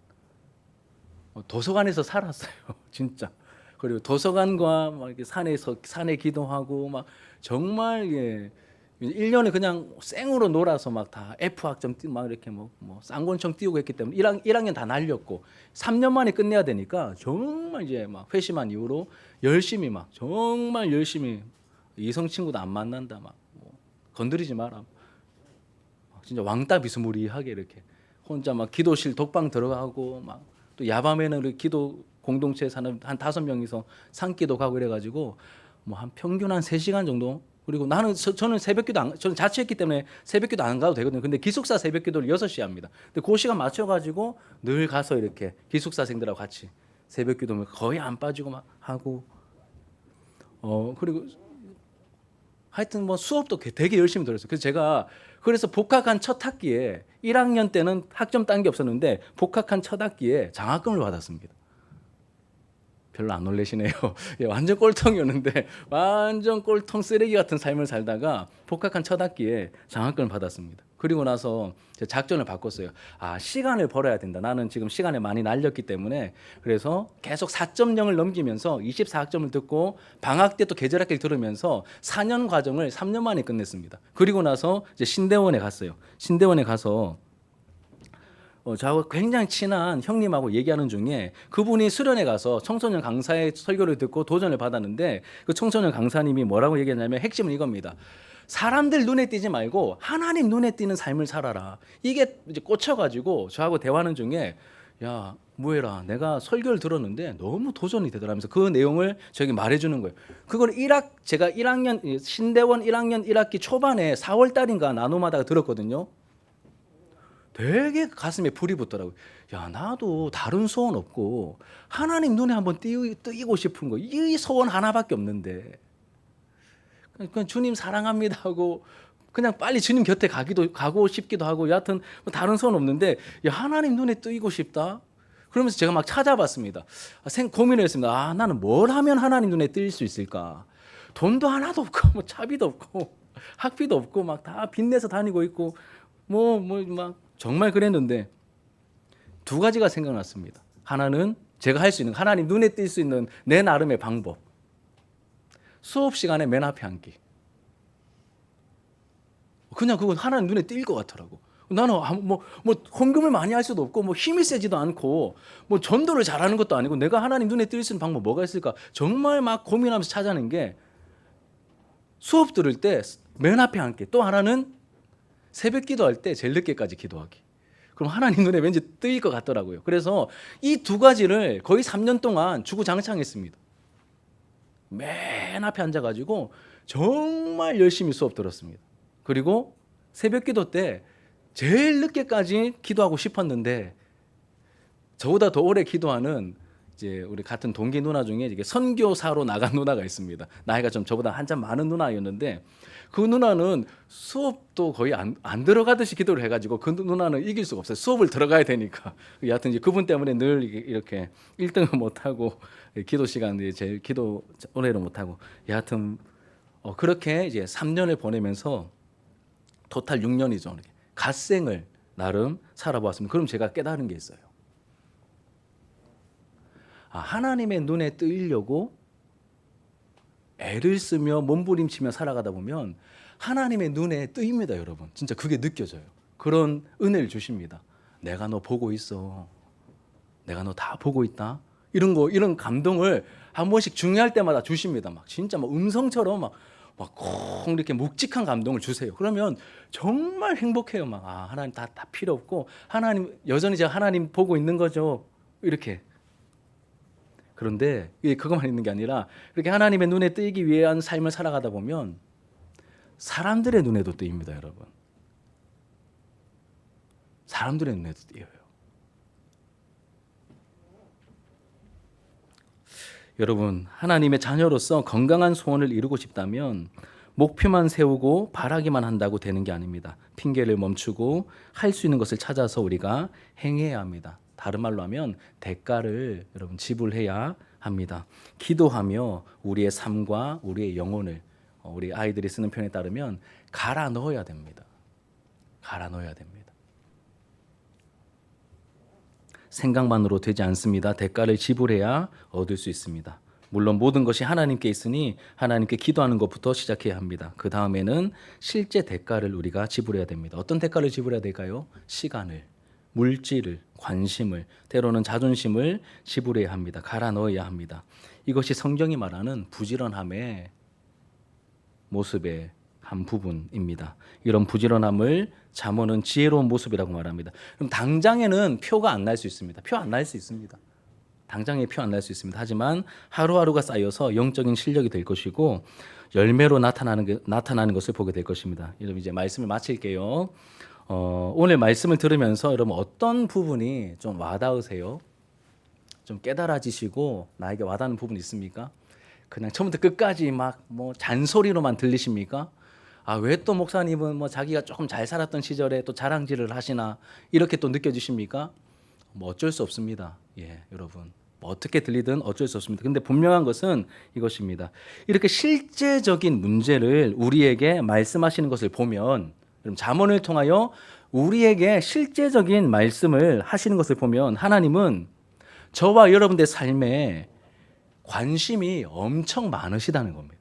도서관에서 살았어요. 진짜. 그리고 도서관과 막 이렇게 산에 기도하고 막 정말 1년에 그냥 생으로 놀아서 막 다 F학점 막 이렇게 뭐 쌍권청 띄우고 했기 때문에 1학년 다 날렸고 3년 만에 끝내야 되니까 정말 이제 막 회심한 이후로 열심히 막 정말 열심히 이성 친구도 안 만난다 막 건드리지 마라 진짜 왕따 비스무리하게 이렇게 혼자 막 기도실 독방 들어가고 막 또 야밤에는 기도 공동체에 사는 한 5명이서 산기도 가고 이래가지고 뭐 한 평균 한 3시간 정도. 그리고 저는 새벽기도 저는 자취했기 때문에 새벽기도 안 가도 되거든요. 근데 기숙사 새벽기도를 6시에 합니다. 근데 그 시간 맞춰가지고 늘 가서 이렇게 기숙사생들하고 같이 새벽기도 거의 안 빠지고 막 하고 그리고 하여튼 뭐 수업도 되게 열심히 들었어요. 그래서 복학한 첫 학기에 1학년 때는 학점 딴 게 없었는데 복학한 첫 학기에 장학금을 받았습니다. 별로 안 놀라시네요. 완전 꼴통이었는데 완전 꼴통 쓰레기 같은 삶을 살다가 복학한 첫 학기에 장학금을 받았습니다. 그리고 나서 작전을 바꿨어요. 시간을 벌어야 된다. 나는 지금 시간을 많이 날렸기 때문에 그래서 계속 4.0을 넘기면서 24학점을 듣고 방학 때 또 계절학기를 들으면서 4년 과정을 3년 만에 끝냈습니다. 그리고 나서 이제 신대원에 갔어요. 신대원에 가서 저하고 굉장히 친한 형님하고 얘기하는 중에 그분이 수련회 가서 청소년 강사의 설교를 듣고 도전을 받았는데 그 청소년 강사님이 뭐라고 얘기했냐면 핵심은 이겁니다. 사람들 눈에 띄지 말고 하나님 눈에 띄는 삶을 살아라. 이게 이제 꽂혀가지고 저하고 대화하는 중에 야 뭐해라 내가 설교를 들었는데 너무 도전이 되더라면서 그 내용을 저에게 말해주는 거예요. 그걸 제가 1학년 신대원 1학년 1학기 초반에 4월 달인가 나눔하다가 들었거든요. 되게 가슴에 불이 붙더라고요. 야 나도 다른 소원 없고 하나님 눈에 한번 띄고 싶은 거 이 소원 하나밖에 없는데 그냥 주님 사랑합니다 하고 그냥 빨리 주님 곁에 가고 싶기도 하고 여하튼 뭐 다른 소원 없는데 야 하나님 눈에 띄고 싶다. 그러면서 제가 막 찾아봤습니다. 고민을 했습니다. 나는 뭘 하면 하나님 눈에 띌 수 있을까? 돈도 하나도 없고 뭐 차비도 없고 학비도 없고 막 다 빚내서 다니고 있고 막 정말 그랬는데 두 가지가 생각났습니다. 하나는 제가 할 수 있는 하나님 눈에 띌 수 있는 내 나름의 방법. 수업 시간에 맨 앞에 앉기. 그냥 그건 하나님 눈에 띌 것 같더라고. 나는 헌금을 많이 할 수도 없고 힘이 세지도 않고 전도를 잘하는 것도 아니고 내가 하나님 눈에 띌 수 있는 방법 뭐가 있을까? 정말 막 고민하면서 찾아낸 게 수업 들을 때 맨 앞에 앉기. 또 하나는 새벽 기도할 때 제일 늦게까지 기도하기. 그럼 하나님 눈에 왠지 뜨일 것 같더라고요. 그래서 이 두 가지를 거의 3년 동안 주구장창했습니다. 맨 앞에 앉아가지고 정말 열심히 수업 들었습니다. 그리고 새벽 기도 때 제일 늦게까지 기도하고 싶었는데 저보다 더 오래 기도하는 이제 우리 같은 동기 누나 중에 이게 선교사로 나간 누나가 있습니다. 나이가 좀 저보다 한참 많은 누나였는데 그 누나는 수업도 거의 안 들어가듯이 기도를 해가지고 그 누나는 이길 수가 없어요. 수업을 들어가야 되니까. 여하튼 이제 그분 때문에 늘 이렇게 1등을 못하고 기도 시간에 제일 기도 오래를 못하고 여하튼 그렇게 이제 3년을 보내면서 토탈 6년이죠. 갓생을 나름 살아보았습니다. 그럼 제가 깨달은 게 있어요. 하나님의 눈에 뜨이려고 애를 쓰며 몸부림치며 살아가다 보면 하나님의 눈에 뜨입니다, 여러분. 진짜 그게 느껴져요. 그런 은혜를 주십니다. 내가 너 보고 있어. 내가 너 다 보고 있다. 이런 감동을 한 번씩 중요할 때마다 주십니다. 막 진짜 막 음성처럼 막 콩 이렇게 묵직한 감동을 주세요. 그러면 정말 행복해요. 막 하나님 다 필요 없고 하나님 여전히 제가 하나님 보고 있는 거죠. 이렇게. 그런데 그것만 있는 게 아니라 이렇게 하나님의 눈에 뜨이기 위한 삶을 살아가다 보면 사람들의 눈에도 뜨입니다, 여러분. 사람들의 눈에도 띄어요. 여러분, 하나님의 자녀로서 건강한 소원을 이루고 싶다면 목표만 세우고 바라기만 한다고 되는 게 아닙니다. 핑계를 멈추고 할 수 있는 것을 찾아서 우리가 행해야 합니다. 다른 말로 하면 대가를 여러분 지불해야 합니다. 기도하며 우리의 삶과 우리의 영혼을 우리 아이들이 쓰는 표현에 따르면 갈아 넣어야 됩니다. 갈아 넣어야 됩니다. 생각만으로 되지 않습니다. 대가를 지불해야 얻을 수 있습니다. 물론 모든 것이 하나님께 있으니 하나님께 기도하는 것부터 시작해야 합니다. 그 다음에는 실제 대가를 우리가 지불해야 됩니다. 어떤 대가를 지불해야 될까요? 시간을, 물질을, 관심을, 때로는 자존심을 지불해야 합니다. 갈아 넣어야 합니다. 이것이 성경이 말하는 부지런함의 모습의 한 부분입니다. 이런 부지런함을 잠언은 지혜로운 모습이라고 말합니다. 그럼 당장에는 표가 안 날 수 있습니다. 표 안 날 수 있습니다. 당장에 표 안 날 수 있습니다. 하지만 하루하루가 쌓여서 영적인 실력이 될 것이고 열매로 나타나는 것을 보게 될 것입니다. 여러분 이제 말씀을 마칠게요. 오늘 말씀을 들으면서 여러분 어떤 부분이 좀 와닿으세요? 좀 깨달아지시고 나에게 와닿는 부분이 있습니까? 그냥 처음부터 끝까지 막 잔소리로만 들리십니까? 왜 또 목사님은 자기가 조금 잘 살았던 시절에 또 자랑질을 하시나 이렇게 또 느껴지십니까? 어쩔 수 없습니다. 여러분 어떻게 들리든 어쩔 수 없습니다. 근데 분명한 것은 이것입니다. 이렇게 실제적인 문제를 우리에게 말씀하시는 것을 보면 잠언을 통하여 우리에게 실제적인 말씀을 하시는 것을 보면 하나님은 저와 여러분들의 삶에 관심이 엄청 많으시다는 겁니다.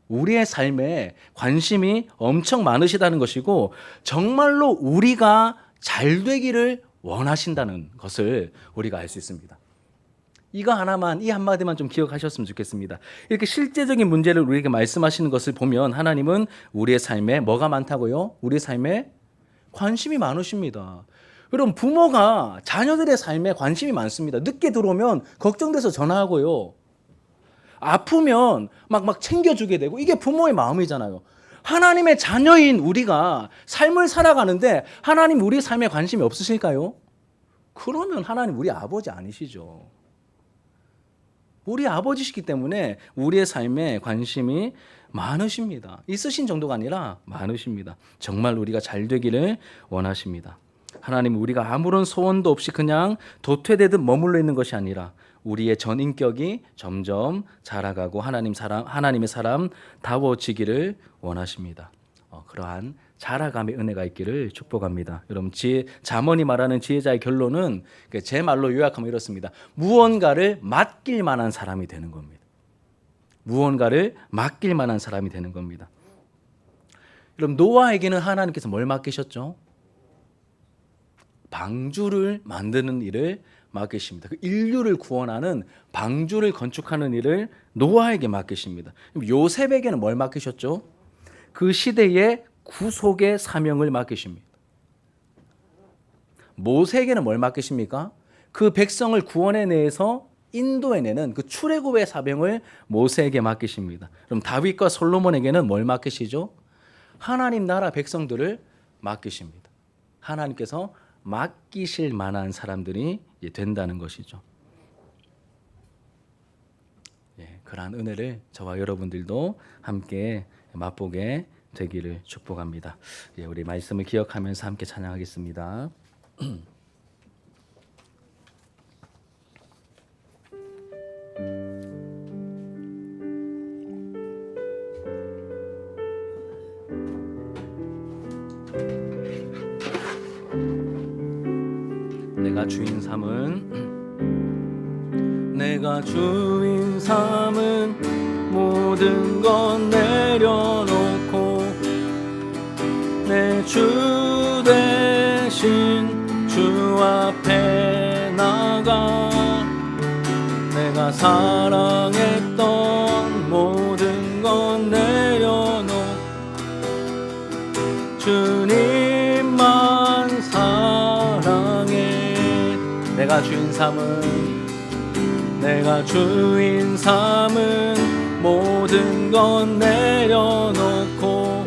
우리의 삶에 관심이 엄청 많으시다는 것이고 정말로 우리가 잘 되기를 원하신다는 것을 우리가 알 수 있습니다. 이거 하나만, 이 한마디만 좀 기억하셨으면 좋겠습니다. 이렇게 실제적인 문제를 우리에게 말씀하시는 것을 보면 하나님은 우리의 삶에 뭐가 많다고요? 우리의 삶에 관심이 많으십니다. 여러분 부모가 자녀들의 삶에 관심이 많습니다. 늦게 들어오면 걱정돼서 전화하고요. 아프면 막 챙겨주게 되고 이게 부모의 마음이잖아요. 하나님의 자녀인 우리가 삶을 살아가는데 하나님 우리 삶에 관심이 없으실까요? 그러면 하나님 우리 아버지 아니시죠. 우리 아버지시기 때문에 우리의 삶에 관심이 많으십니다. 있으신 정도가 아니라 많으십니다. 정말 우리가 잘 되기를 원하십니다. 하나님, 우리가 아무런 소원도 없이 그냥 도태되듯 머물러 있는 것이 아니라 우리의 전인격이 점점 자라가고 하나님의 사람다워지기를 원하십니다. 그러한 자라감의 은혜가 있기를 축복합니다. 여러분, 잠언이 말하는 지혜자의 결론은 제 말로 요약하면 이렇습니다. 무언가를 맡길 만한 사람이 되는 겁니다. 무언가를 맡길 만한 사람이 되는 겁니다. 여러분, 노아에게는 하나님께서 뭘 맡기셨죠? 방주를 만드는 일을 맡기십니다. 그 인류를 구원하는 방주를 건축하는 일을 노아에게 맡기십니다. 요셉에게는 뭘 맡기셨죠? 그 시대의 구속의 사명을 맡기십니다. 모세에게는 뭘 맡기십니까? 그 백성을 구원해내서 인도해내는 그 출애굽의 사명을 모세에게 맡기십니다. 그럼 다윗과 솔로몬에게는 뭘 맡기시죠? 하나님 나라 백성들을 맡기십니다. 하나님께서 맡기실 만한 사람들이 된다는 것이죠. 그러한 은혜를 저와 여러분들도 함께 맛보게 되기를 축복합니다. 우리 말씀을 기억하면서 함께 찬양하겠습니다. 내가 주인 삼은 모든 것 내려놓고 내 주 대신 주 앞에 나가 내가 사랑했던 모든 것 내려놓고 주님만 사랑해. 내가 주인 삼은 모든 것 내려놓고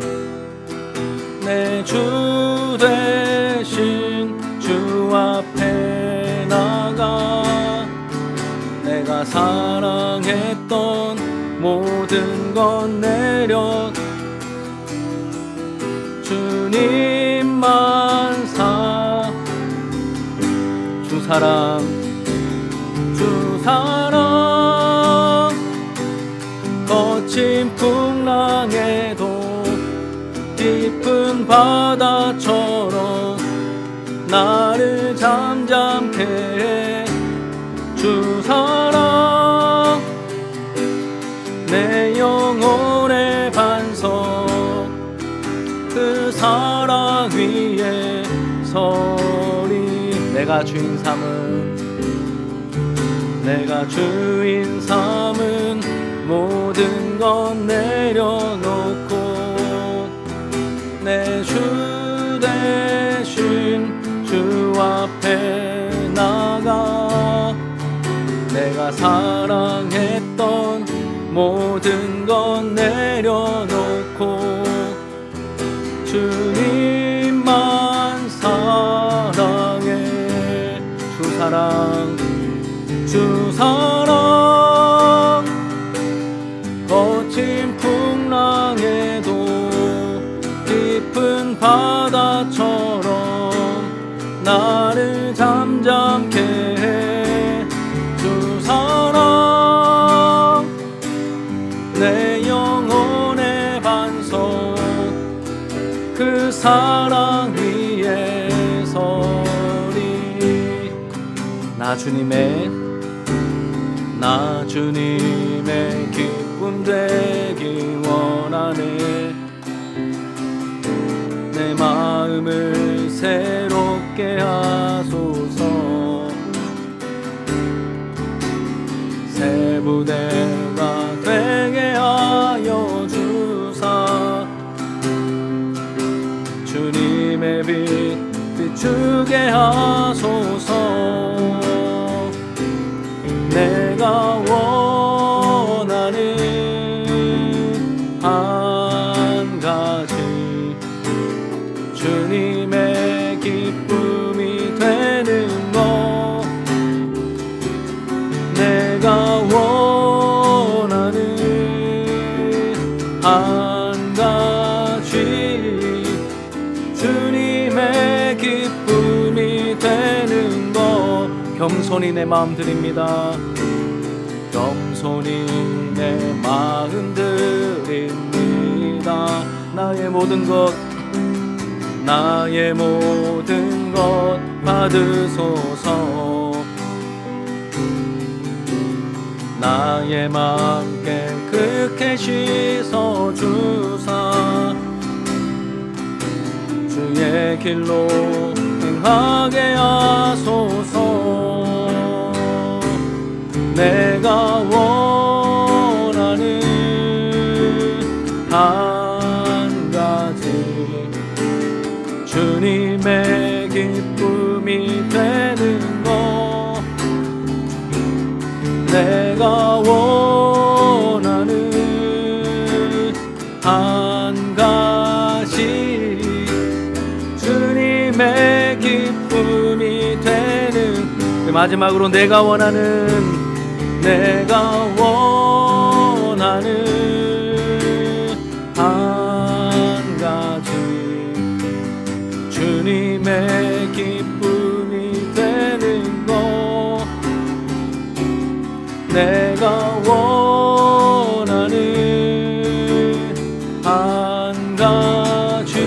내 주 대신 주 앞에 나가 내가 사랑했던 모든 것 내려 주님만 주 사랑 거친 풍랑에도 깊은 바다처럼 나를 잠잠케 해. 주 사랑 내 영혼의 반석 그 사랑 위에 서리. 내가 주인 삼은 모든 것 내려놓고 내 주 대신 주 앞에 나가 내가 사랑했던 모든 것 내려놓고 주님만 사랑해. 주 사랑 거친 풍랑에도 깊은 바다처럼 나를 잠잠케 해. 주 사랑 내 영혼의 반석 그 사랑 위에 서리. 나 주님의 기쁨 되기 원하네. 내 마음을 새롭게 하소서. 새 부대가 되게 하여 주사 주님의 빛 비추게 하소서. 내가 원하는 한 가지 주님의 기쁨이 되는 것. 내가 원하는 한 가지 주님의 기쁨 겸손히 내 마음 드립니다. 겸손히 내 마음 드립니다. 나의 모든 것 받으소서. 나의 마음 깨끗게 씻어주사 주의 길로 행하게 하소서. 내가 원하는 한 가지 주님의 기쁨이 되는 것. 내가 원하는 한 가지 주님의 기쁨이 되는. 마지막으로 내가 원하는 한 가지 주님의 기쁨이 되는 것. 내가 원하는 한 가지